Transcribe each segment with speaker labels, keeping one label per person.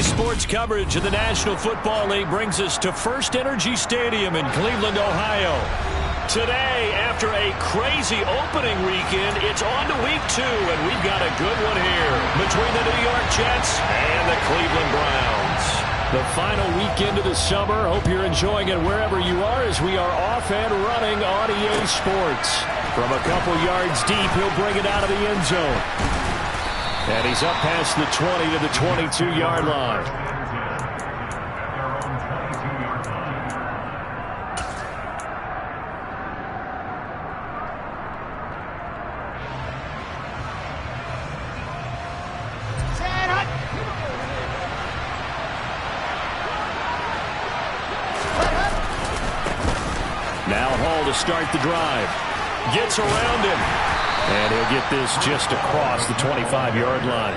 Speaker 1: Sports coverage of the National Football League brings us to First Energy Stadium in Cleveland, Ohio. Today, after a crazy opening weekend, it's on to week 2, and we've got a good one here between the New York Jets and the Cleveland Browns. The final weekend of the summer. Hope you're enjoying it wherever you are as we are off and running on EA Sports. From a couple yards deep, he'll bring it out of the end zone. And he's up past the 20 to the 22-yard line. Now Hall to start the drive. Gets around him. And he'll get this just across the 25-yard line.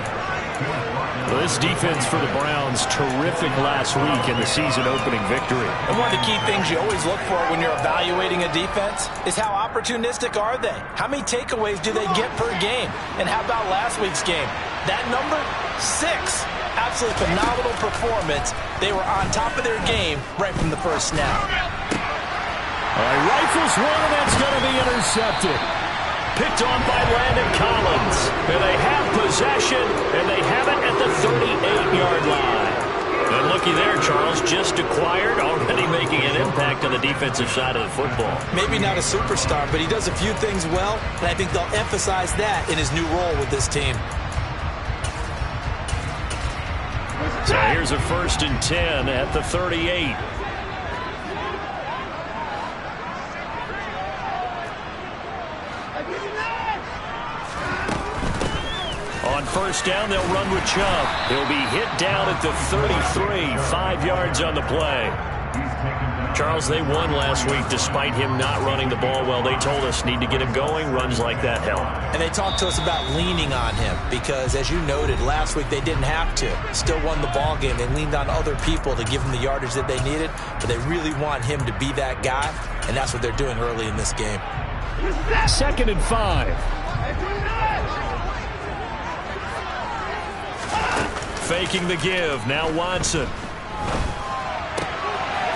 Speaker 1: Well, this defense for the Browns, terrific last week in the season-opening victory.
Speaker 2: And one of the key things you always look for when you're evaluating a defense is how opportunistic are they? How many takeaways do they get per game? And how about last week's game? That number, 6. Absolutely phenomenal performance. They were on top of their game right from the first snap.
Speaker 1: Rifles one, and that's going to be intercepted. Picked on by Landon Collins. And they have possession, and they have it at the 38-yard line. And looky there, Charles, just acquired, already making an impact on the defensive side of the football.
Speaker 2: Maybe not a superstar, but he does a few things well, and I think they'll emphasize that in his new role with this team.
Speaker 1: So here's a 1st and 10 at the 38. On 1st down, they'll run with Chubb. He'll be hit down at the 33, 5 yards on the play. Charles, they won last week despite him not running the ball well. They told us need to get him going. Runs like that help.
Speaker 2: And they talked to us about leaning on him because, as you noted, last week they didn't have to. Still won the ball game. They leaned on other people to give them the yardage that they needed, but they really want him to be that guy, and that's what they're doing early in this game.
Speaker 1: 2nd and 5. Faking the give. Now Watson.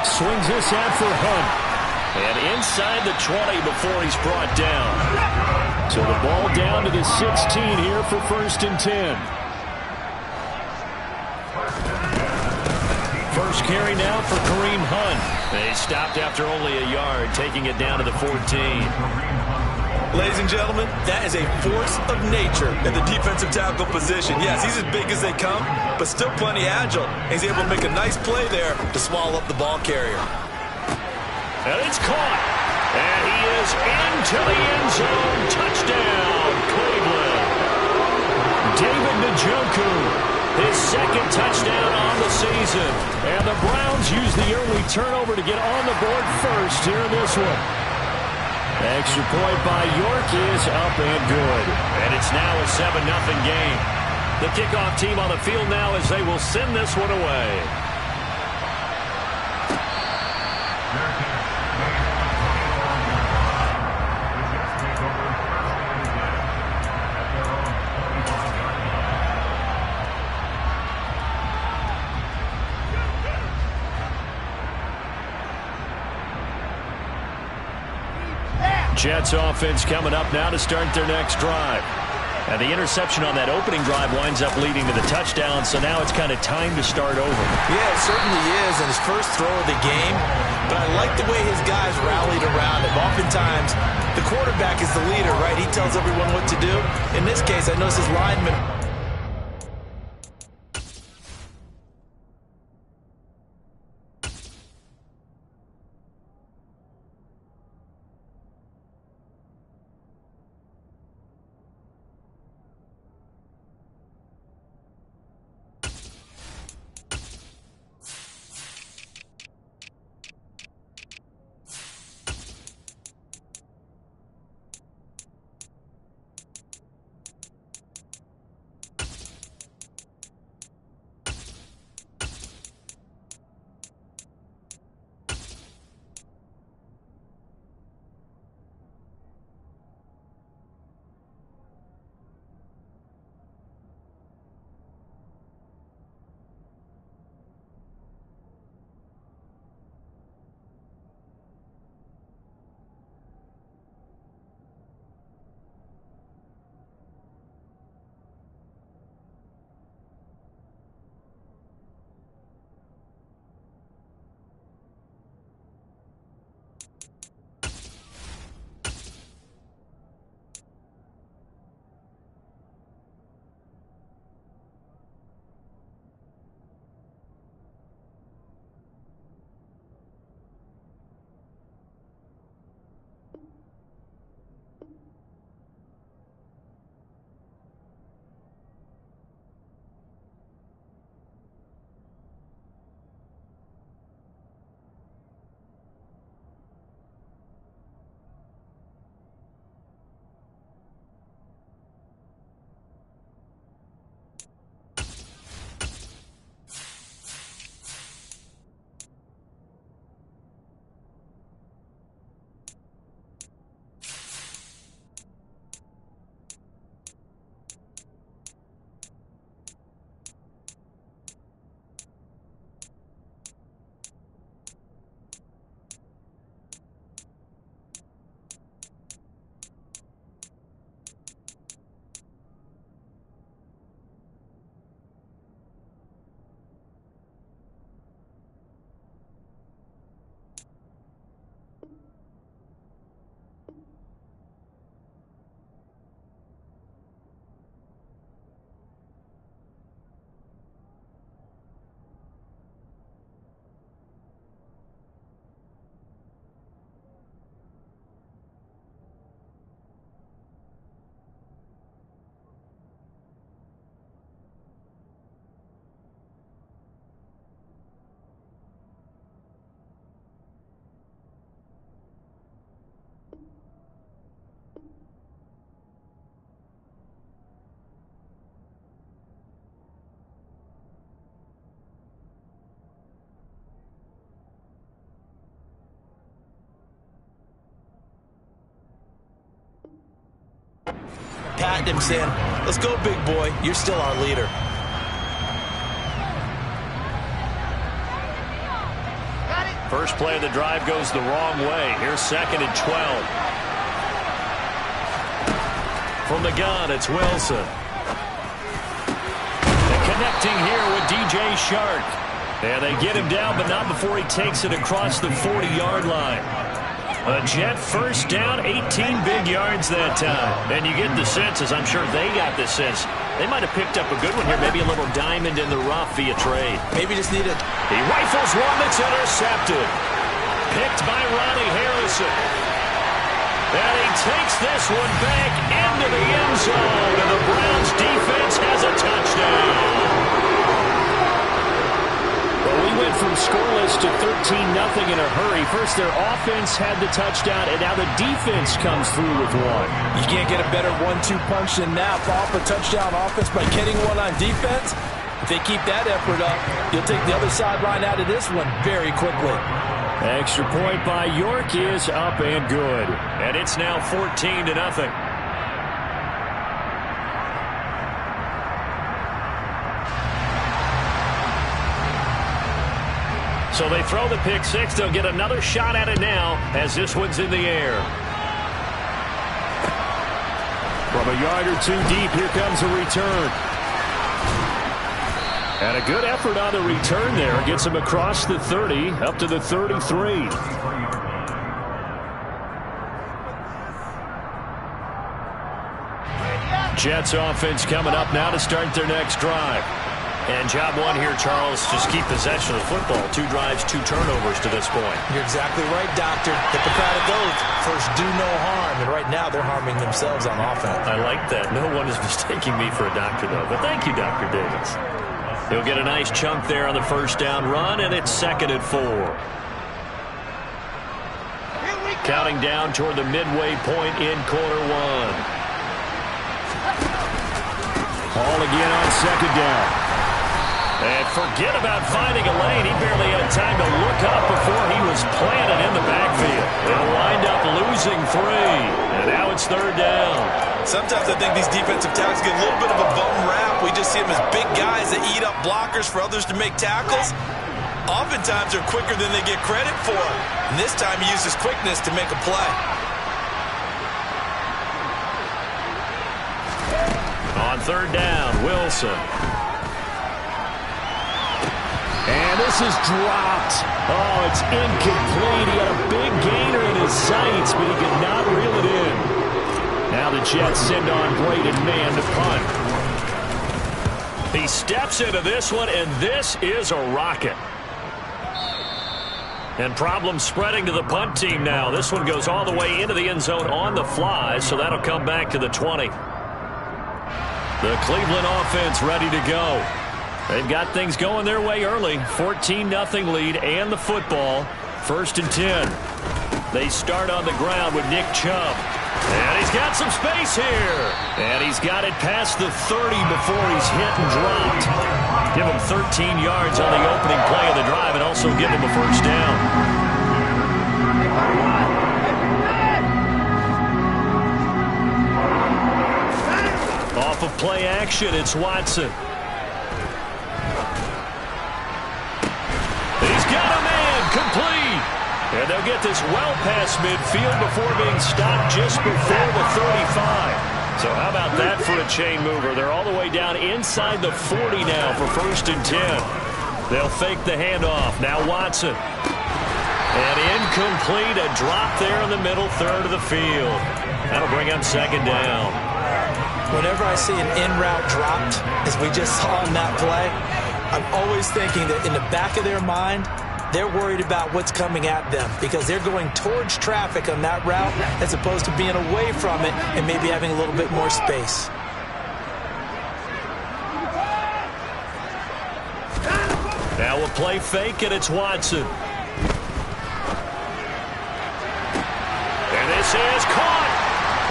Speaker 1: Swings this out for Hunt. And inside the 20 before he's brought down. So the ball down to the 16 here for 1st and 10. First carry now for Kareem Hunt. They stopped after only a yard, taking it down to the 14.
Speaker 2: Ladies and gentlemen, that is a force of nature in the defensive tackle position. Yes, he's as big as they come, but still plenty agile. He's able to make a nice play there to swallow up the ball carrier.
Speaker 1: And it's caught. And he is into the end zone. Touchdown, Cleveland. David Njoku, his 2nd touchdown on the season. And the Browns use the early turnover to get on the board first here in this one. Extra point by York is up and good. And it's now a 7-0 game. The kickoff team on the field now as they will send this one away. Jets offense coming up now to start their next drive. And the interception on that opening drive winds up leading to the touchdown, so now it's kind of time to start over.
Speaker 2: Yeah, it certainly is, and his first throw of the game. But I like the way his guys rallied around him. Oftentimes, the quarterback is the leader, right? He tells everyone what to do. In this case, I notice his lineman. behind him saying, let's go, big boy. You're still our leader.
Speaker 1: First play of the drive goes the wrong way. Here's 2nd and 12. From the gun, it's Wilson. And connecting here with DJ Chark. And they get him down, but not before he takes it across the 40-yard line. A Jet first down, 18 big yards that time. And you get the sense, as I'm sure they got the sense, they might have picked up a good one here, maybe a little diamond in the rough via trade.
Speaker 2: Maybe just needed.
Speaker 1: He rifles one that's intercepted. Picked by Ronnie Harrison. And he takes this one back into the end zone, and the Browns defense has a touchdown. Well, we went from scoreless to 13-0 in a hurry. First, their offense had the touchdown, and now the defense comes through with one.
Speaker 2: You can't get a better 1-2 punch than that. Off a touchdown offense by getting one on defense. If they keep that effort up, you'll take the other sideline out of this one very quickly.
Speaker 1: Extra point by York is up and good. And it's now 14-0. So they throw the pick six. They'll get another shot at it now as this one's in the air. From a yard or two deep, here comes a return. And a good effort on the return there. Gets him across the 30, up to the 33. Jets offense coming up now to start their next drive. And job one here, Charles, just keep possession of the football. 2 drives, 2 turnovers to this point.
Speaker 2: You're exactly right, Doctor. Hippocratic oath. First, do no harm. And right now, they're harming themselves on offense.
Speaker 1: I like that. No one is mistaking me for a doctor, though. But thank you, Dr. Davis. He'll get a nice chunk there on the first down run, and it's 2nd and 4. Counting down toward the midway point in quarter one. Hall again on 2nd down. And forget about finding a lane. He barely had time to look up before he was planted in the backfield. They'll wind up losing 3. And now it's 3rd down.
Speaker 2: Sometimes I think these defensive tackles get a little bit of a bum rap. We just see them as big guys that eat up blockers for others to make tackles. Oftentimes they're quicker than they get credit for. And this time he uses quickness to make a play.
Speaker 1: On 3rd down, Wilson. And this is dropped. Oh, it's incomplete. He had a big gainer in his sights, but he could not reel it in. Now the Jets send on Braden Mann to punt. He steps into this one, and this is a rocket. And problems spreading to the punt team now. This one goes all the way into the end zone on the fly, so that'll come back to the 20. The Cleveland offense ready to go. They've got things going their way early. 14-0 lead and the football. 1st and 10. They start on the ground with Nick Chubb. And he's got some space here. And he's got it past the 30 before he's hit and dropped. Give him 13 yards on the opening play of the drive and also give him a first down. Off of play action, it's Watson. He's got a man, complete. And they'll get this well past midfield before being stopped just before the 35. So how about that for a chain mover? They're all the way down inside the 40 now for 1st and 10. They'll fake the handoff. Now Watson. And incomplete, a drop there in the middle third of the field. That'll bring up 2nd down.
Speaker 2: Whenever I see an in-route dropped, as we just saw in that play, I'm always thinking that in the back of their mind, they're worried about what's coming at them because they're going towards traffic on that route as opposed to being away from it and maybe having a little bit more space.
Speaker 1: Now a play fake, and it's Watson. And this is caught.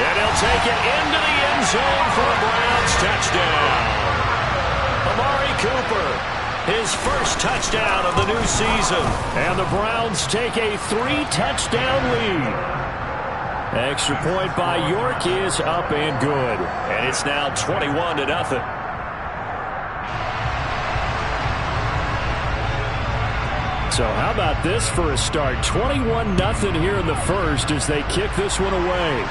Speaker 1: And he'll take it into the end zone for a Browns touchdown. Amari Cooper, his first touchdown of the new season. And the Browns take a 3-touchdown lead. Extra point by York is up and good. And it's now 21-0. So how about this for a start? 21-0 here in the first as they kick this one away.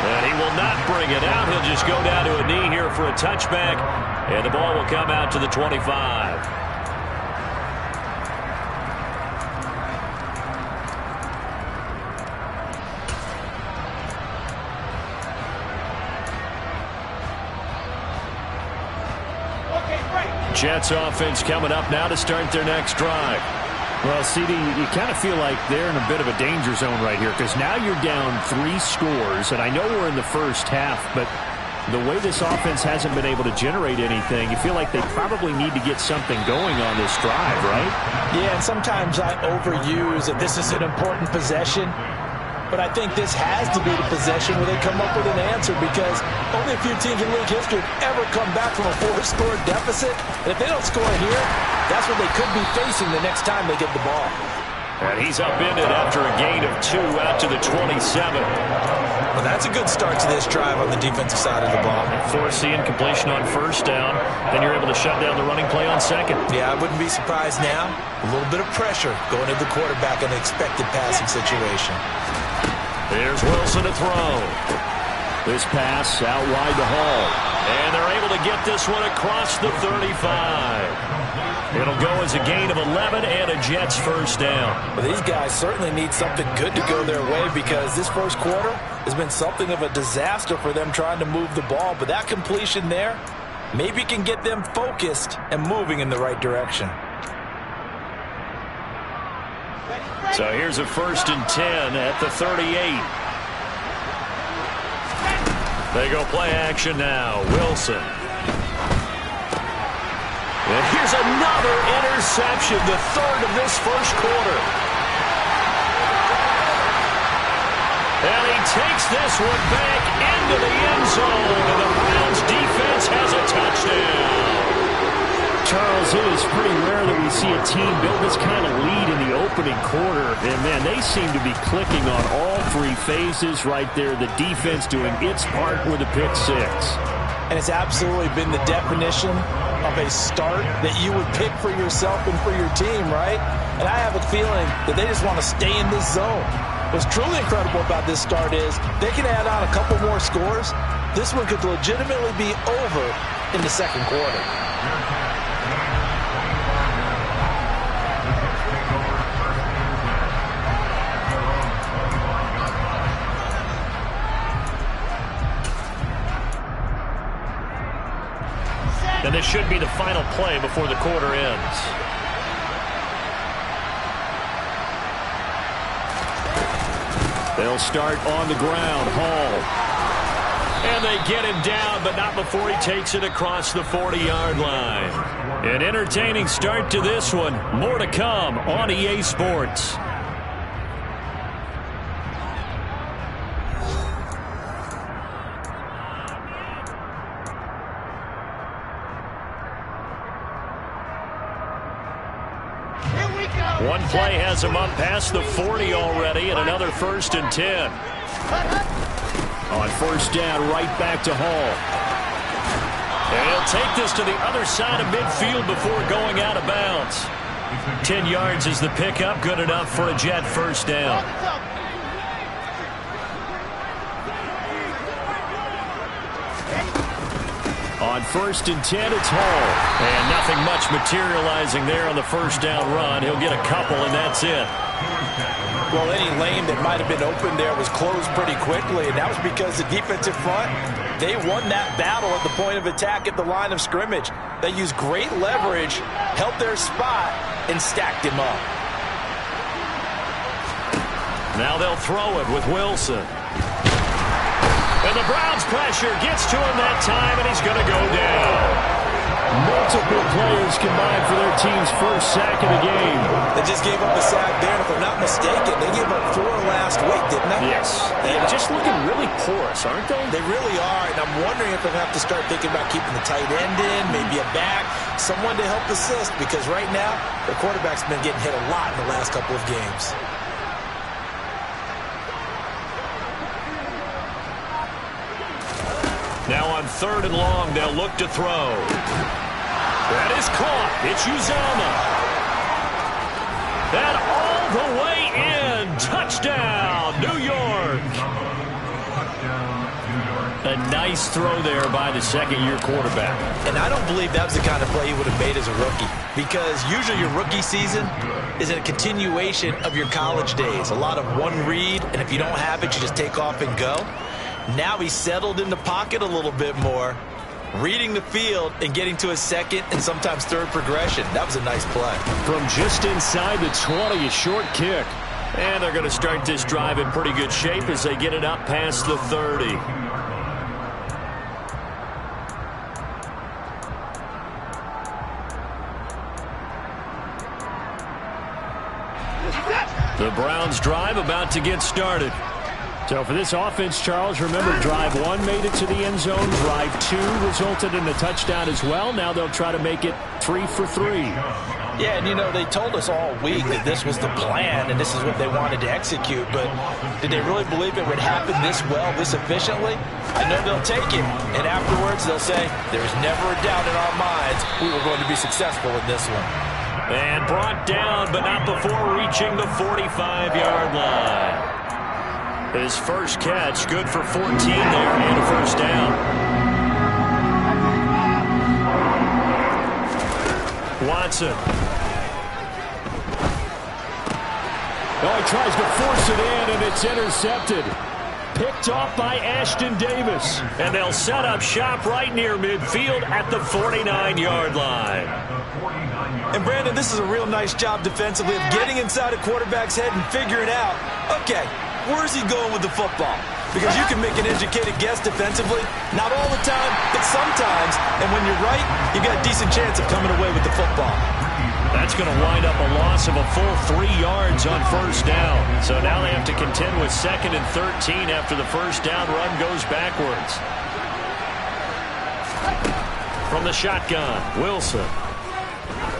Speaker 1: And he will not bring it out. He'll just go down to a knee here for a touchback. And the ball will come out to the 25. Jets offense coming up now to start their next drive.
Speaker 3: Well, CD, you kind of feel like they're in a bit of a danger zone right here because now you're down 3 scores, and I know we're in the first half, but the way this offense hasn't been able to generate anything, you feel like they probably need to get something going on this drive, right?
Speaker 2: Yeah, and sometimes I overuse that this is an important possession. But I think this has to be the possession where they come up with an answer because only a few teams in league history have ever come back from a 4-score deficit. And if they don't score here, that's what they could be facing the next time they get the ball.
Speaker 1: And he's upended after a gain of 2 out to the 27.
Speaker 2: Well, that's a good start to this drive on the defensive side of the ball.
Speaker 1: Force the incompletion on first down. Then you're able to shut down the running play on second.
Speaker 2: Yeah, I wouldn't be surprised now. A little bit of pressure going to the quarterback in an expected passing situation.
Speaker 1: Here's Wilson to throw. This pass out wide to Hall. And they're able to get this one across the 35. It'll go as a gain of 11 and a Jets first down.
Speaker 2: Well, these guys certainly need something good to go their way because this first quarter has been something of a disaster for them trying to move the ball. But that completion there maybe can get them focused and moving in the right direction.
Speaker 1: So here's a 1st and 10 at the 38. They go play action now. Wilson. And here's another interception, the 3rd of this first quarter. And he takes this one back into the end zone, and the Browns defense has a touchdown.
Speaker 3: Charles, it is pretty rare that we see a team build this kind of lead in the opening quarter. And, man, they seem to be clicking on all 3 phases right there. The defense doing its part with a pick 6.
Speaker 2: And it's absolutely been the definition of a start that you would pick for yourself and for your team, right? And I have a feeling that they just want to stay in this zone. What's truly incredible about this start is they can add on a couple more scores. This one could legitimately be over in the second quarter.
Speaker 1: And this should be the final play before the quarter ends. They'll start on the ground. Hall. And they get him down, but not before he takes it across the 40-yard line. An entertaining start to this one. More to come on EA Sports. One play has him up past the 40 already, and another 1st and 10.
Speaker 3: On first down, right back to Hall.
Speaker 1: And he'll take this to the other side of midfield before going out of bounds. 10 yards is the pickup, good enough for a Jet first down. On 1st and 10, it's Hall. And nothing much materializing there on the first down run. He'll get a couple, and that's it.
Speaker 2: Well, any lane that might have been open there was closed pretty quickly, and that was because the defensive front, they won that battle at the point of attack at the line of scrimmage. They used great leverage, held their spot, and stacked him up.
Speaker 1: Now they'll throw it with Wilson. And the Browns pressure gets to him that time, and he's going to go down.
Speaker 3: Multiple players combined for their team's first sack of the game.
Speaker 2: They just gave up a sack there, and if I'm not mistaken, they gave up 4 last week, didn't they?
Speaker 3: Yes. They're just looking really porous, aren't they?
Speaker 2: They really are, and I'm wondering if they have to start thinking about keeping the tight end in, maybe a back, someone to help assist, because right now, the quarterback's been getting hit a lot in the last couple of games.
Speaker 1: Now on 3rd and long, they'll look to throw. That is caught. It's Uzomah. And all the way in. Touchdown, New York. A nice throw there by the second-year quarterback.
Speaker 2: And I don't believe that was the kind of play he would have made as a rookie, because usually your rookie season is a continuation of your college days. A lot of one read, and if you don't have it, you just take off and go. Now he's settled in the pocket a little bit more, reading the field and getting to a second and sometimes third progression. That was a nice play.
Speaker 1: From just inside the 20, a short kick. And they're going to start this drive in pretty good shape as they get it up past the 30. The Browns drive about to get started.
Speaker 3: So for this offense, Charles, remember drive 1 made it to the end zone. Drive 2 resulted in a touchdown as well. Now they'll try to make it 3 for 3.
Speaker 2: Yeah, and you know, they told us all week that this was the plan and this is what they wanted to execute, but did they really believe it would happen this well, this efficiently? I know they'll take it, and afterwards they'll say, there's never a doubt in our minds we were going to be successful in this one.
Speaker 1: And brought down, but not before reaching the 45-yard line. His first catch, good for 14 there and a first down. Watson.
Speaker 3: Oh, he tries to force it in, and it's intercepted. Picked off by Ashton Davis.
Speaker 1: And they'll set up shop right near midfield at the 49-yard line.
Speaker 2: And, Brandon, this is a real nice job defensively of getting inside a quarterback's head and figuring out, okay, where's he going with the football? Because you can make an educated guess defensively. Not all the time, but sometimes. And when you're right, you got a decent chance of coming away with the football.
Speaker 1: That's going to wind up a loss of a full 3 yards on first down. So now they have to contend with 2nd and 13 after the first down run goes backwards. From the shotgun, Wilson.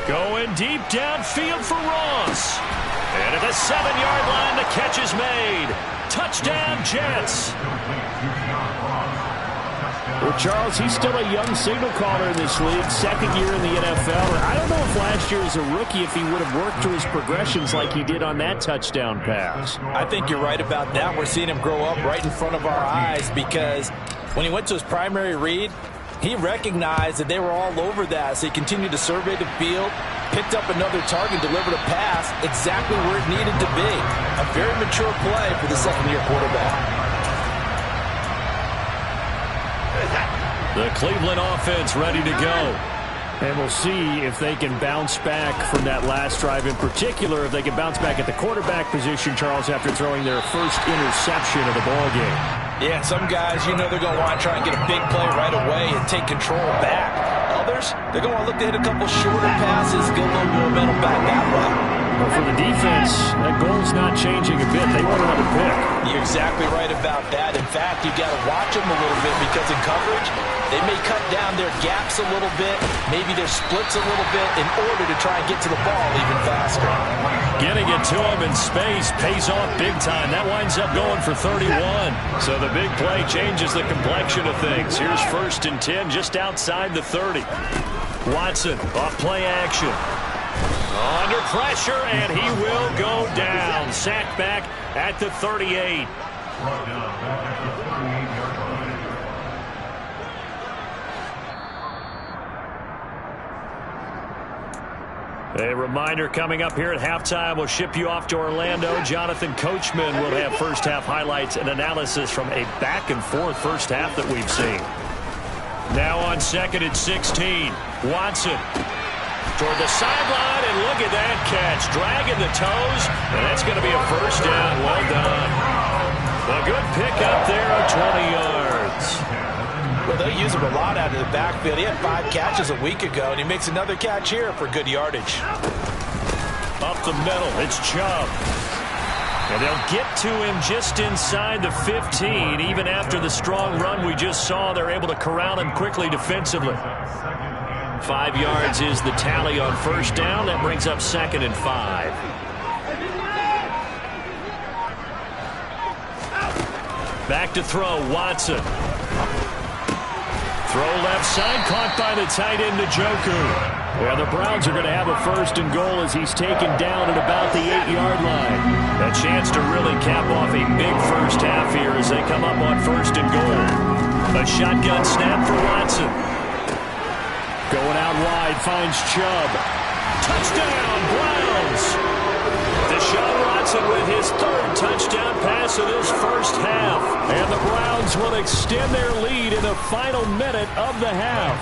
Speaker 1: Going deep downfield for Ross. And at the 7-yard line, the catch is made. Touchdown, Jets.
Speaker 3: Well, Charles, he's still a young signal caller in this league, 2nd year in the NFL. I don't know if last year as a rookie, if he would have worked through his progressions like he did on that touchdown pass.
Speaker 2: I think you're right about that. We're seeing him grow up right in front of our eyes, because when he went to his primary read, he recognized that they were all over that, so he continued to survey the field, picked up another target, delivered a pass exactly where it needed to be. A very mature play for the second-year quarterback.
Speaker 1: The Cleveland offense ready to go.
Speaker 3: And we'll see if they can bounce back from that last drive in particular, if they can bounce back at the quarterback position, Charles, after throwing their first interception of the ballgame.
Speaker 2: Yeah, and some guys, you know they're going to want to try and get a big play right away and take control back. Others, they're going to look to hit a couple shorter passes, get a little momentum back that way.
Speaker 3: Well, for the defense, that goal's not changing a bit. They want another pick.
Speaker 2: You're exactly right about that. In fact, you've got to watch them a little bit, because in coverage, they may cut down their gaps a little bit, maybe their splits a little bit, in order to try and get to the ball even faster.
Speaker 1: Getting it to him in space pays off big time. That winds up going for 31. So the big play changes the complexion of things. Here's 1st and 10 just outside the 30. Watson off play action. Under pressure, and he will go down. Sacked back at the 38. A reminder coming up here at halftime. We'll ship you off to Orlando. Jonathan Coachman will have first half highlights and analysis from a back-and-forth first half that we've seen. Now on 2nd and 16. Watson toward the sideline, and look at that catch. Dragging the toes, and that's going to be a first down. Well done. A good pickup there of 20 yards.
Speaker 2: Well, they use him a lot out of the backfield. He had 5 catches a week ago, and he makes another catch here for good yardage.
Speaker 1: Up the middle, it's Chubb. And they'll get to him just inside the 15. Even after the strong run we just saw, they're able to corral him quickly defensively. 5 yards is the tally on first down. That brings up 2nd and 5. Back to throw, Watson. Throw left side, caught by the tight end, Njoku.
Speaker 3: Yeah, the Browns are going to have a first and goal as he's taken down at about the 8-yard line.
Speaker 1: A chance to really cap off a big first half here as they come up on first and goal. A shotgun snap for Watson.
Speaker 3: Going out wide, finds Chubb.
Speaker 1: Touchdown, Browns! Deshaun Watson with his third touchdown pass of this first half. And the Browns will extend their lead in the final minute of the half.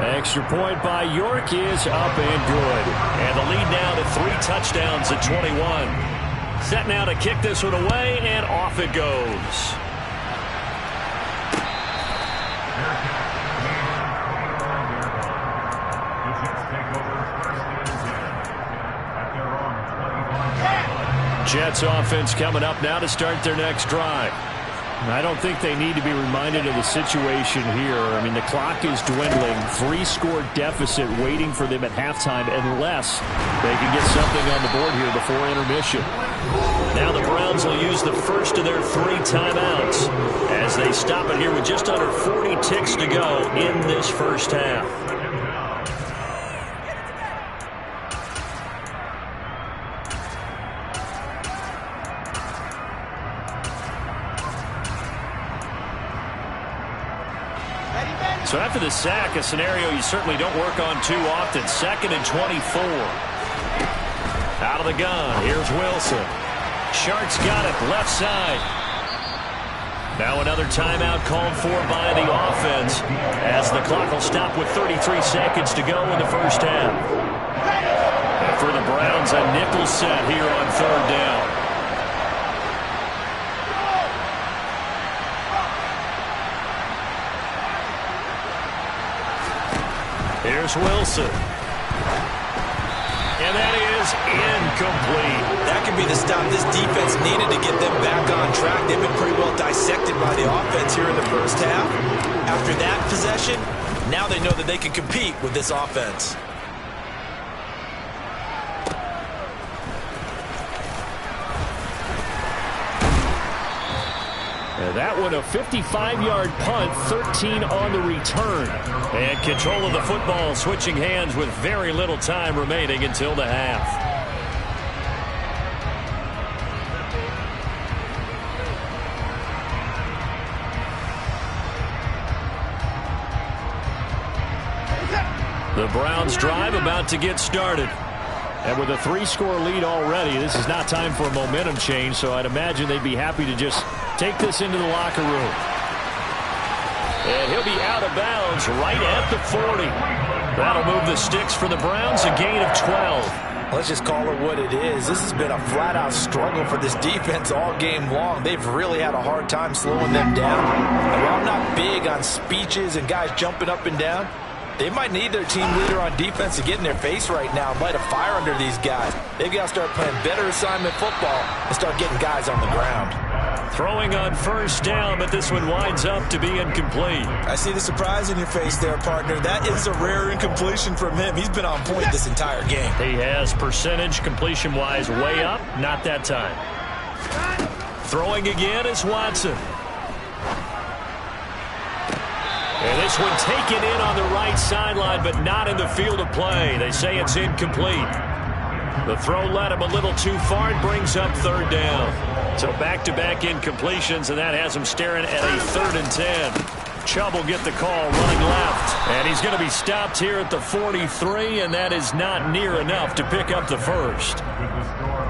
Speaker 3: Extra point by York is up and good.
Speaker 1: And the lead now to 3 touchdowns at 21. Set now to kick this one away, and off it goes. Jets offense coming up now to start their next drive.
Speaker 3: I don't think they need to be reminded of the situation here. I mean, the clock is dwindling. 3-score deficit waiting for them at halftime unless they can get something on the board here before intermission.
Speaker 1: Now the Browns will use the first of their 3 timeouts as they stop it here with just under 40 ticks to go in this first half. So after the sack, a scenario you certainly don't work on too often. 2nd and 24. Out of the gun. Here's Wilson. Sharks got it. Left side. Now another timeout called for by the offense as the clock will stop with 33 seconds to go in the first half. And for the Browns, a nickel set here on 3rd down. Here's Wilson. And that is incomplete.
Speaker 2: That could be the stop this defense needed to get them back on track. They've been pretty well dissected by the offense here in the first half. After that possession, now they know that they can compete with this offense.
Speaker 3: That one a 55-yard punt, 13 on the return.
Speaker 1: And control of the football switching hands with very little time remaining until the half. The Browns drive about to get started.
Speaker 3: And with a 3-score lead already, this is not time for a momentum change, so I'd imagine they'd be happy to just take this into the locker room.
Speaker 1: And he'll be out of bounds right at the 40. That'll move the sticks for the Browns, a gain of 12.
Speaker 2: Let's just call it what it is. This has been a flat-out struggle for this defense all game long. They've really had a hard time slowing them down. And while I'm not big on speeches and guys jumping up and down, they might need their team leader on defense to get in their face right now and light a fire under these guys. They've got to start playing better assignment football and start getting guys on the ground.
Speaker 1: Throwing on first down, but this one winds up to be incomplete.
Speaker 2: I see the surprise in your face there, partner. That is a rare incompletion from him. He's been on point this entire game.
Speaker 1: He has percentage completion-wise way up. Not that time. Throwing again is Watson. And this one taken in on the right sideline, but not in the field of play. They say it's incomplete. The throw led him a little too far. It brings up 3rd down. So back-to-back incompletions, and that has him staring at a 3rd and 10. Chubb will get the call running left. And he's going to be stopped here at the 43, and that is not near enough to pick up the first.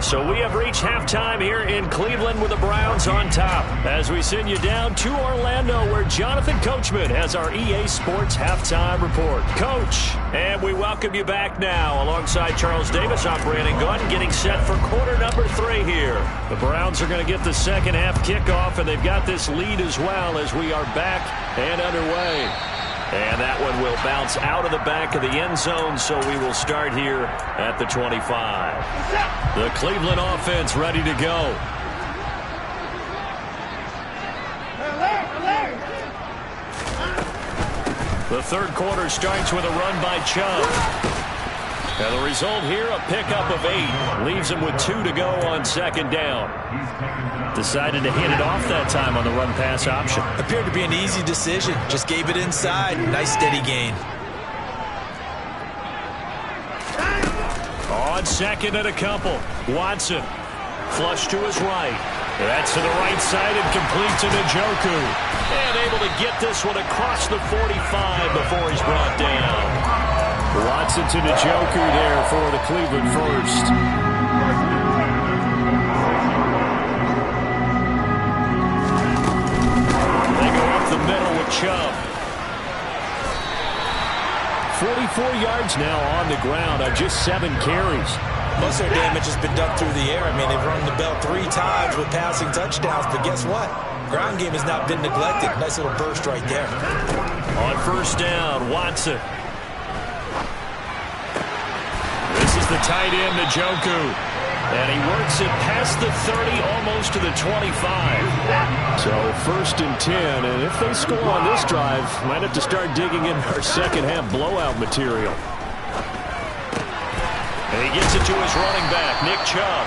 Speaker 1: So we have reached halftime here in Cleveland with the Browns on top as we send you down to Orlando where Jonathan Coachman has our EA Sports Halftime Report. Coach, and we welcome you back now alongside Charles Davis. I'm Brandon Gaudin getting set for quarter number 3 here. The Browns are going to get the second half kickoff, and they've got this lead as well as we are back and underway. And that one will bounce out of the back of the end zone, so we will start here at the 25. The Cleveland offense ready to go. The third quarter starts with a run by Chubb. Now the result here, a pickup of 8. Leaves him with 2 to go on second down. Decided to hand it off that time on the run-pass option.
Speaker 2: Appeared to be an easy decision. Just gave it inside. Nice steady gain.
Speaker 1: On second and a couple. Watson. Flush to his right. That's to the right side and complete to Njoku. And able to get this one across the 45 before he's brought down. Watson to Njoku there for the Cleveland first. They go up the middle with Chubb. 44 yards now on the ground on just 7 carries.
Speaker 2: Most of their damage has been done through the air. I mean, they've rung the bell 3 times with passing touchdowns, but guess what? Ground game has not been neglected. Nice little burst right there.
Speaker 1: On first down, Watson. This is the tight end, Njoku. And he works it past the 30, almost to the 25. So first and 10, and if they score on this drive, might have to start digging in our second half blowout material. And he gets it to his running back, Nick Chubb.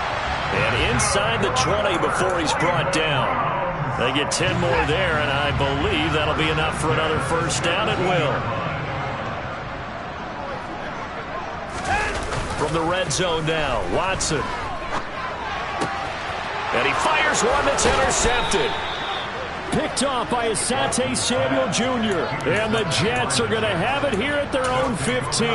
Speaker 1: And inside the 20 before he's brought down. They get 10 more there, and I believe that'll be enough for another first down at will. From the red zone now, Watson. And he fires one that's intercepted. Picked off by Asante Samuel Jr. And the Jets are going to have it here at their own 15.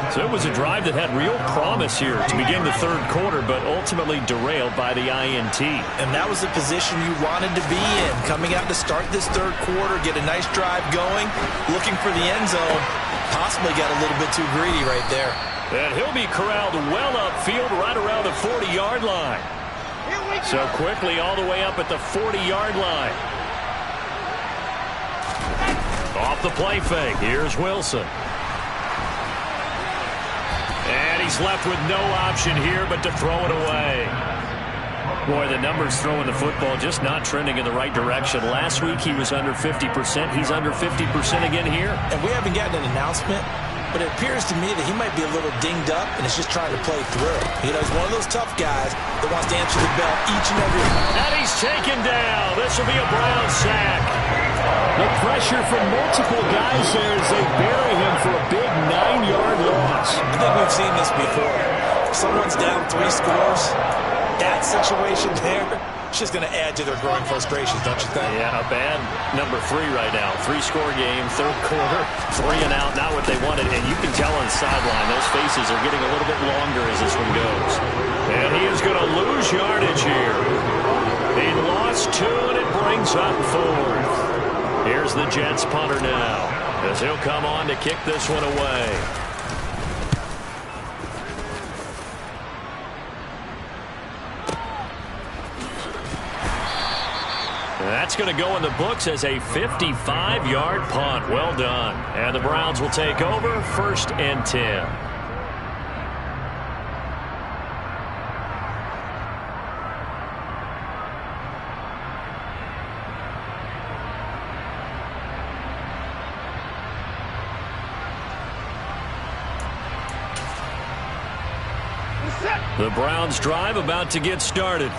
Speaker 1: So it was a drive that had real promise here to begin the third quarter, but ultimately derailed by the INT.
Speaker 2: And that was the position you wanted to be in. Coming out to start this third quarter, get a nice drive going, looking for the end zone. Possibly got a little bit too greedy right there.
Speaker 1: And he'll be corralled well upfield right around the 40-yard line. So quickly all the way up at the 40-yard line. Off the play fake. Here's Wilson. And he's left with no option here but to throw it away. Boy, the numbers throwing the football just not trending in the right direction. Last week he was under 50%. He's under 50% again here.
Speaker 2: And we haven't gotten an announcement, but it appears to me that he might be a little dinged up and is just trying to play through. You know, he's one of those tough guys that wants to answer the bell each and every time.
Speaker 1: And he's taken down. This will be a Brown sack.
Speaker 3: The pressure from multiple guys there as they bury him for a big 9-yard loss.
Speaker 2: I think we've seen this before. Someone's down 3 scores. That situation there, it's just going to add to their growing frustrations, don't you think?
Speaker 1: Yeah, a bad number 3 right now. 3-score game, third quarter, 3 and out, not what they wanted. And you can tell on the sideline, those faces are getting a little bit longer as this one goes. And he is going to lose yardage here. He lost 2, and it brings up 4th. Here's the Jets punter now, as he'll come on to kick this one away. That's going to go in the books as a 55-yard punt. Well done. And the Browns will take over, 1st and 10. The Browns drive about to get started.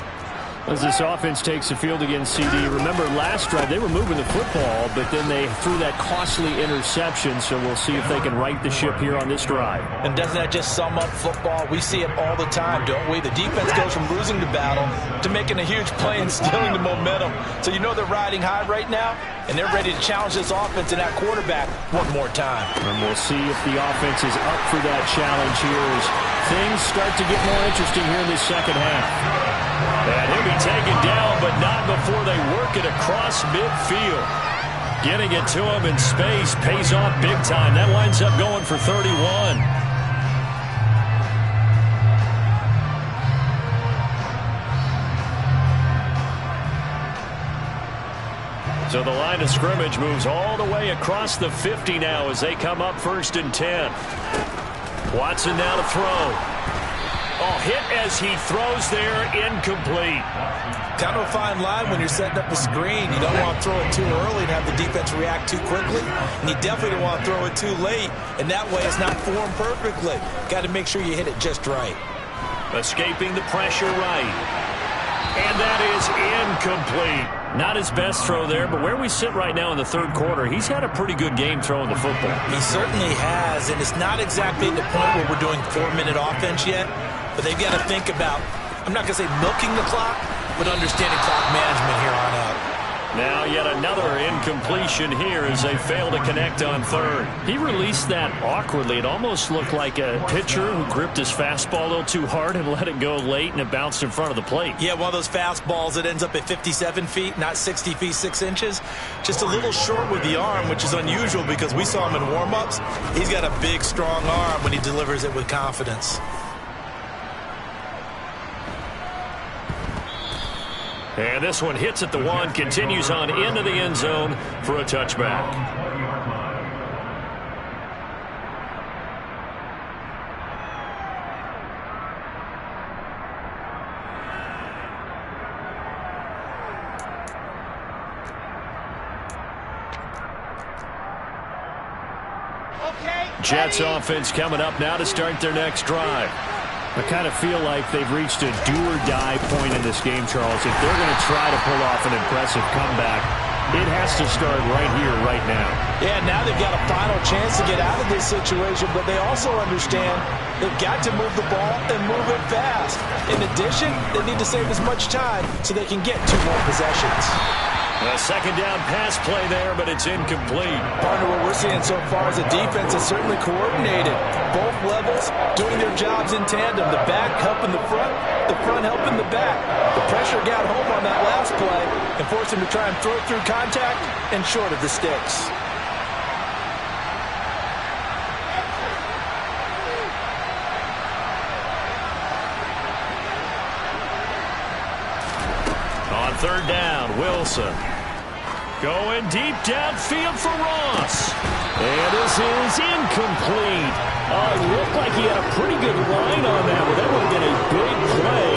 Speaker 1: As this offense takes the field against CD. Remember last drive they were moving the football, but then they threw that costly interception, so we'll see if they can right the ship here on this drive.
Speaker 2: And doesn't that just sum up football? We see it all the time, don't we? The defense goes from losing the battle to making a huge play and stealing the momentum. So you know they're riding high right now, and they're ready to challenge this offense and that quarterback one more time.
Speaker 3: And we'll see if the offense is up for that challenge here as things start to get more interesting here in this second half.
Speaker 1: And he'll be taken down, but not before they work it across midfield. Getting it to him in space pays off big time. That winds up going for 31. So the line of scrimmage moves all the way across the 50 now as they come up 1st and 10. Watson now to throw. Oh, hit as he throws there, incomplete.
Speaker 2: Kind of a fine line when you're setting up a screen. You don't want to throw it too early and have the defense react too quickly. And you definitely don't want to throw it too late. And that way it's not formed perfectly. Got to make sure you hit it just right.
Speaker 1: Escaping the pressure right. And that is incomplete. Not his best throw there, but where we sit right now in the third quarter, he's had a pretty good game throwing the football.
Speaker 2: He certainly has, and it's not exactly at the point where we're doing 4-minute offense yet, but they've got to think about, I'm not going to say milking the clock, but understanding clock management here on out.
Speaker 1: Now yet another incompletion here as they fail to connect on third. He released that awkwardly. It almost looked like a pitcher who gripped his fastball a little too hard and let it go late, and it bounced in front of the plate.
Speaker 2: Yeah, one of those fastballs that ends up at 57 feet, not 60 feet, 6 inches. Just a little short with the arm, which is unusual because we saw him in warm-ups. He's got a big, strong arm when he delivers it with confidence.
Speaker 1: And this one hits at the one, continues on into the end zone for a touchback. Jets offense coming up now to start their next drive.
Speaker 3: I kind of feel like they've reached a do-or-die point in this game, Charles. If they're going to try to pull off an impressive comeback, it has to start right here, right now.
Speaker 2: Yeah, now they've got a final chance to get out of this situation, but they also understand they've got to move the ball and move it fast. In addition, they need to save as much time so they can get 2 more possessions.
Speaker 1: A second down pass play there, but it's incomplete.
Speaker 2: Partner, what we're seeing so far is a defense that's certainly coordinated. Both levels doing their jobs in tandem. The back helping the front helping the back. The pressure got home on that last play and forced him to try and throw through contact and short of the sticks.
Speaker 1: On third down, Wilson. Going deep downfield for Ross. And this is incomplete. It looked like he had a pretty good line on that, but that would have been a big play.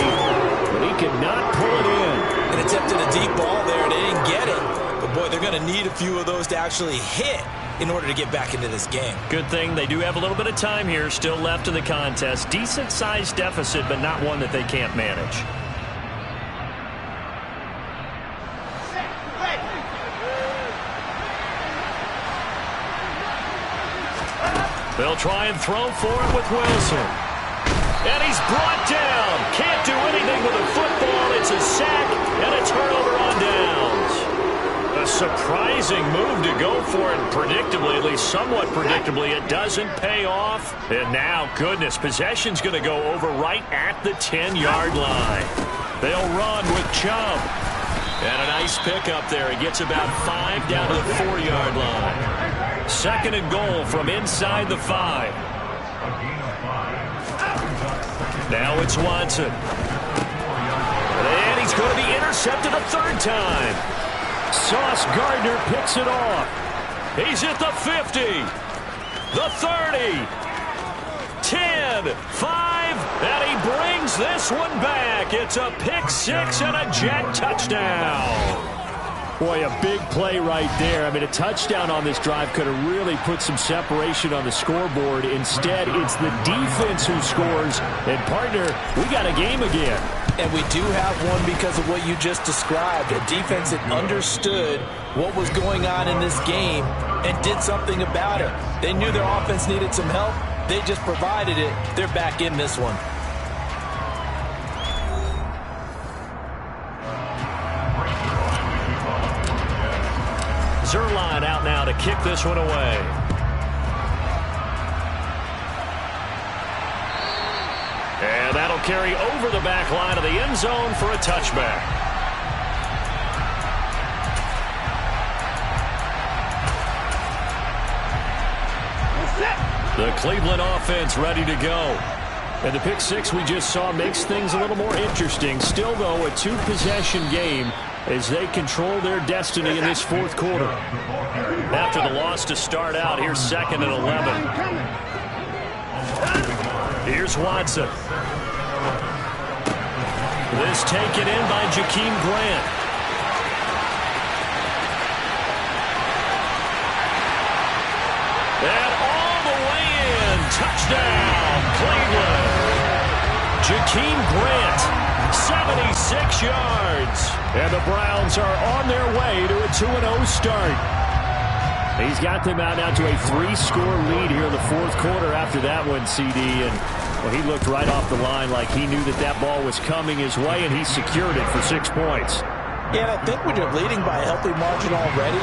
Speaker 1: But he could not pull it in.
Speaker 2: And attempted a deep ball there. They didn't get it. But, boy, they're going to need a few of those to actually hit in order to get back into this game.
Speaker 1: Good thing they do have a little bit of time here still left in the contest. Decent-sized deficit, but not one that they can't manage. They'll try and throw for it with Wilson. And he's brought down. Can't do anything with a football. It's a sack and a turnover on downs. A surprising move to go for it. Predictably, at least somewhat predictably, it doesn't pay off. And now, goodness, possession's going to go over right at the 10-yard line. They'll run with Chubb. And a nice pickup there. He gets about 5 down to the 4-yard line. Second and goal from inside the 5. Now it's Watson. And he's going to be intercepted a third time. Sauce Gardner picks it off. He's at the 50. The 30. 10, 5, and he brings this one back. It's a pick 6 and a Jet touchdown.
Speaker 3: Boy, a big play right there. I mean, a touchdown on this drive could have really put some separation on the scoreboard. Instead, it's the defense who scores. And, partner, we got a game again.
Speaker 2: And we do have one because of what you just described. A defense that understood what was going on in this game and did something about it. They knew their offense needed some help. They just provided it. They're back in this one.
Speaker 1: Zuerlein out now to kick this one away. And that'll carry over the back line of the end zone for a touchback. The Cleveland offense ready to go. And the pick 6 we just saw makes things a little more interesting. Still, though, a 2-possession game as they control their destiny in this fourth quarter. After the loss to start out, here's 2nd and 11. Here's Watson. This taken in by Jakeem Grant. And all the way in. Touchdown, Cleveland. Jakeem Grant, 76 yards. And the Browns are on their way to a 2-0 start. He's got them out now to a 3-score lead here in the fourth quarter after that one, CD. And well, he looked right off the line like he knew that that ball was coming his way, and he secured it for 6 points.
Speaker 2: Yeah, and I think when you're leading by a healthy margin already,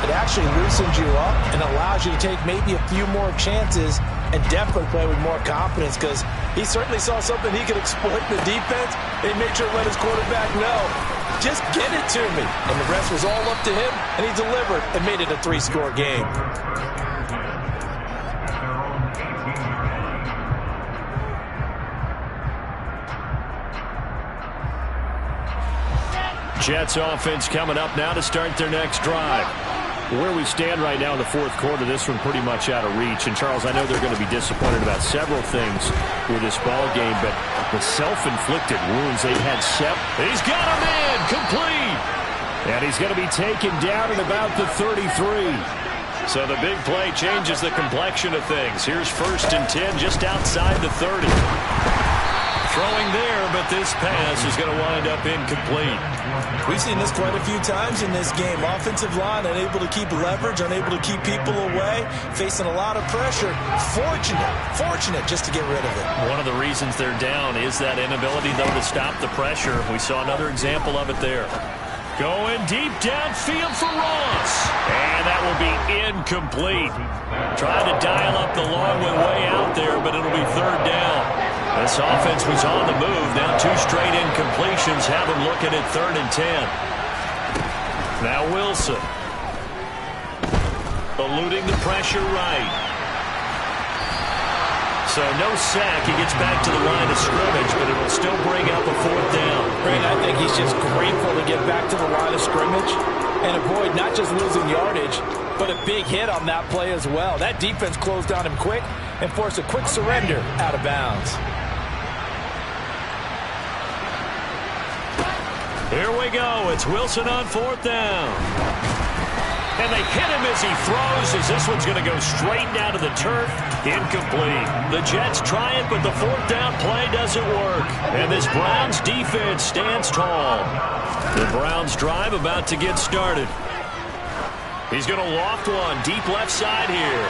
Speaker 2: it actually loosens you up and allows you to take maybe a few more chances and definitely play with more confidence, because he certainly saw something he could exploit in the defense. They made sure to let his quarterback know, just get it to me. And the rest was all up to him, and he delivered and made it a 3-score game.
Speaker 1: Jets offense coming up now to start their next drive. Where we stand right now in the fourth quarter, this one pretty much out of reach. And, Charles, I know they're going to be disappointed about several things with this ball game, but the self-inflicted wounds they've had. He's got a man complete. And he's going to be taken down at about the 33. So the big play changes the complexion of things. Here's 1st and 10 just outside the 30. Throwing there, but this pass is going to wind up incomplete.
Speaker 2: We've seen this quite a few times in this game. Offensive line unable to keep leverage, unable to keep people away, facing a lot of pressure. Fortunate just to get rid of it.
Speaker 1: One of the reasons they're down is that inability, though, to stop the pressure. We saw another example of it there. Going deep downfield for Ross. And that will be incomplete. Trying to dial up the long one way out there, but it'll be 3rd down. This offense was on the move. Now 2 straight incompletions have them looking at 3rd and 10. Now Wilson. Eluding the pressure right. So no sack. He gets back to the line of scrimmage, but it'll still bring up a 4th down.
Speaker 2: Brandon, I think he's just grateful to get back to the line of scrimmage and avoid not just losing yardage, but a big hit on that play as well. That defense closed on him quick and forced a quick surrender out of bounds.
Speaker 1: Here we go. It's Wilson on 4th down. And they hit him as he throws, as this one's going to go straight down to the turf. Incomplete. The Jets try it, but the 4th down play doesn't work. And this Browns defense stands tall. The Browns drive about to get started. He's going to loft one deep left side here.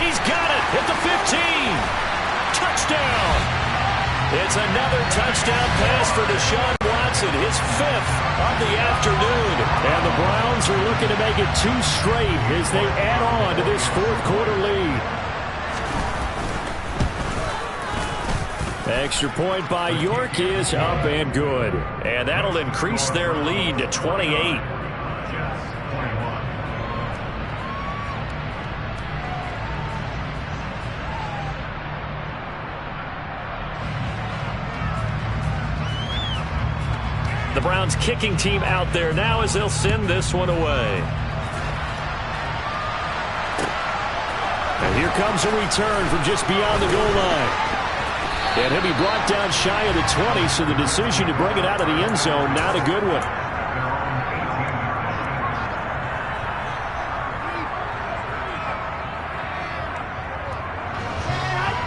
Speaker 1: He's got it at the 15. Touchdown. It's another touchdown pass for Deshaun Watson, his 5th of the afternoon. And the Browns are looking to make it 2 straight as they add on to this fourth quarter lead. Extra point by York is up and good. And that'll increase their lead to 28. The Browns kicking team out there now as they'll send this one away. And here comes a return from just beyond the goal line. And he'll be brought down shy of the 20, so the decision to bring it out of the end zone, not a good one.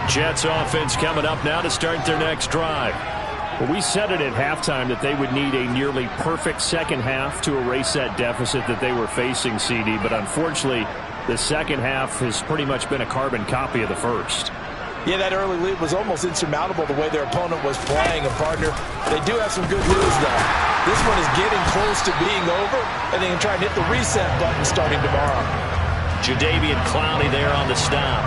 Speaker 1: Jets offense coming up now to start their next drive. Well, we said it at halftime that they would need a nearly perfect second half to erase that deficit that they were facing, CD. But unfortunately, the second half has pretty much been a carbon copy of the first.
Speaker 2: Yeah, that early lead was almost insurmountable the way their opponent was playing. And, partner, they do have some good news, though. This one is getting close to being over, and they can try and hit the reset button starting tomorrow.
Speaker 1: Jadeveon Clowney there on the stop.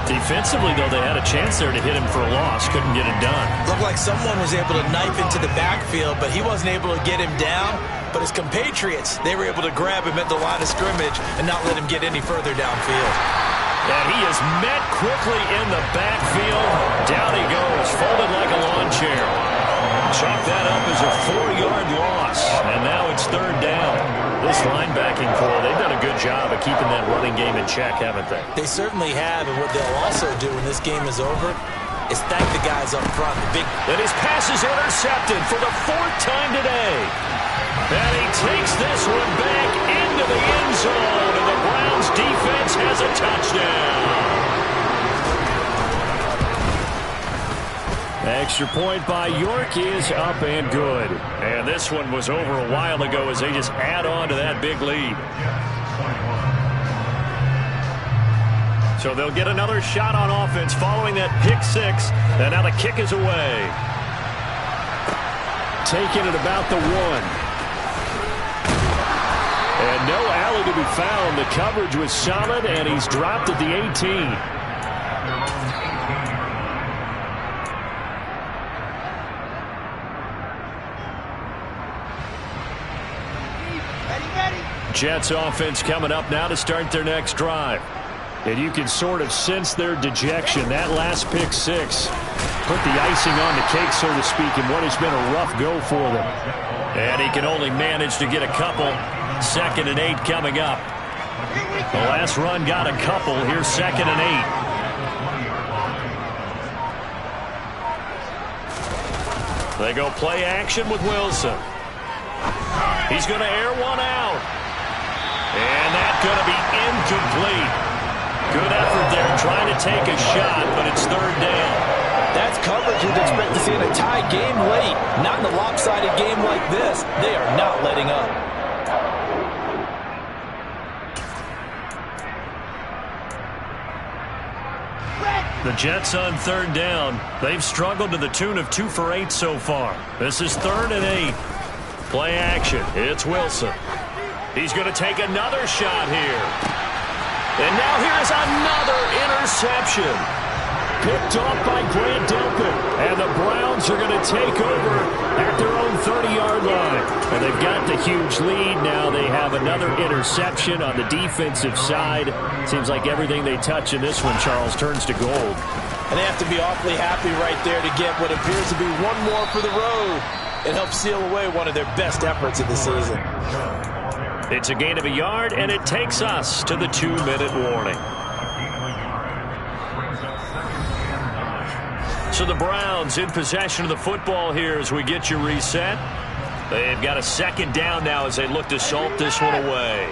Speaker 1: Defensively, though, they had a chance there to hit him for a loss. Couldn't get it done.
Speaker 2: Looked like someone was able to knife into the backfield, but he wasn't able to get him down. But his compatriots, they were able to grab him at the line of scrimmage and not let him get any further downfield.
Speaker 1: And he is met quickly in the backfield. Down he goes, folded like a lawn chair. Chalk that up as a 4-yard loss. And now it's 3rd down. This linebacking core, they've done a good job of keeping that running game in check, haven't they?
Speaker 2: They certainly have, and what they'll also do when this game is over, is thank the guys up front.
Speaker 1: And his pass is intercepted for the 4th time today. And he takes this one back into the end zone, and the Browns defense has a touchdown. Extra point by York is up and good. And this one was over a while ago as they just add on to that big lead. So they'll get another shot on offense following that pick six. And now the kick is away. Taking it about the 1. And no alley to be found. The coverage was solid, and he's dropped at the 18. Jets offense coming up now to start their next drive. And you can sort of sense their dejection. That last pick six put the icing on the cake, so to speak, in what has been a rough go for them. And he can only manage to get a couple. 2nd and 8 coming up. The last run got a couple. Here's 2nd and 8. They go play action with Wilson. He's going to air one out. And that's going to be incomplete. Good effort there trying to take a shot, but it's 3rd down.
Speaker 2: That's coverage you'd expect to see in a tie game late. Not in a lopsided game like this. They are not letting up.
Speaker 1: The Jets on 3rd down. They've struggled to the tune of 2 for 8 so far. This is 3rd and 8. Play action. It's Wilson. He's going to take another shot here. And now here's another interception. Picked off by Grant Delpit. And the Browns are going to take over at their own 30-yard line. And they've got the huge lead. Now they have another interception on the defensive side. Seems like everything they touch in this one, Charles, turns to gold.
Speaker 2: And they have to be awfully happy right there to get what appears to be one more for the road. It helps seal away one of their best efforts of the season.
Speaker 1: It's a gain of a yard, and it takes us to the 2-minute warning. So the Browns in possession of the football here as we get you reset. They've got a 2nd down now as they look to salt this one away.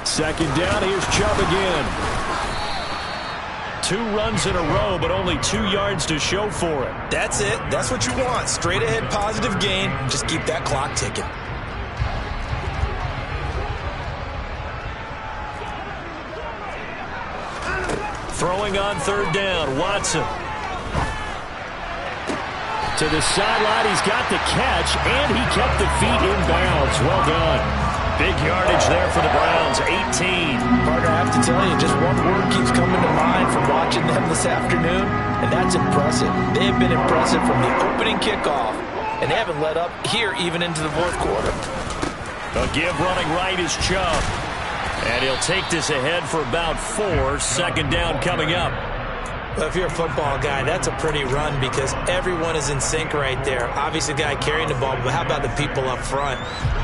Speaker 1: 2nd down, here's Chubb again. 2 runs in a row, but only 2 yards to show for it.
Speaker 2: That's it. That's what you want. Straight ahead positive gain. Just keep that clock ticking.
Speaker 1: Throwing on 3rd down, Watson. To the sideline, he's got the catch, and he kept the feet in bounds. Well done. Big yardage there for the Browns, 18.
Speaker 2: Partner, I have to tell you, just one word keeps coming to mind from watching them this afternoon, and that's impressive. They have been impressive from the opening kickoff, and they haven't let up here even into the 4th quarter.
Speaker 1: A give running right is Chubb. And he'll take this ahead for about 4. 2nd down coming up.
Speaker 2: Well, if you're a football guy, that's a pretty run because everyone is in sync right there. Obviously, the guy carrying the ball, but how about the people up front?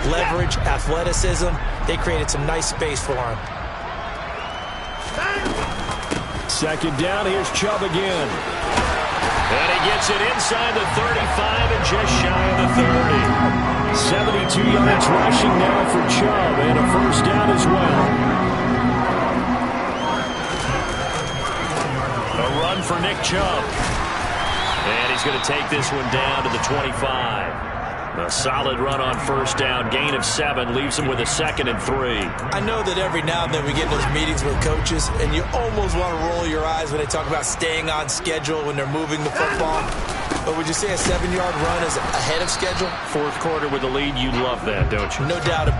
Speaker 2: Leverage, athleticism, they created some nice space for him.
Speaker 1: 2nd down, here's Chubb again. And he gets it inside the 35 and just shy of the 30. 72 yards rushing now for Chubb, and a 1st down as well. A run for Nick Chubb. And he's going to take this one down to the 25. A solid run on 1st down. Gain of 7 leaves him with a 2nd and 3.
Speaker 2: I know that every now and then we get in those meetings with coaches, and you almost want to roll your eyes when they talk about staying on schedule when they're moving the football. But would you say a 7-yard run is ahead of schedule?
Speaker 1: 4th quarter with the lead, you love that, don't you?
Speaker 2: No doubt about it.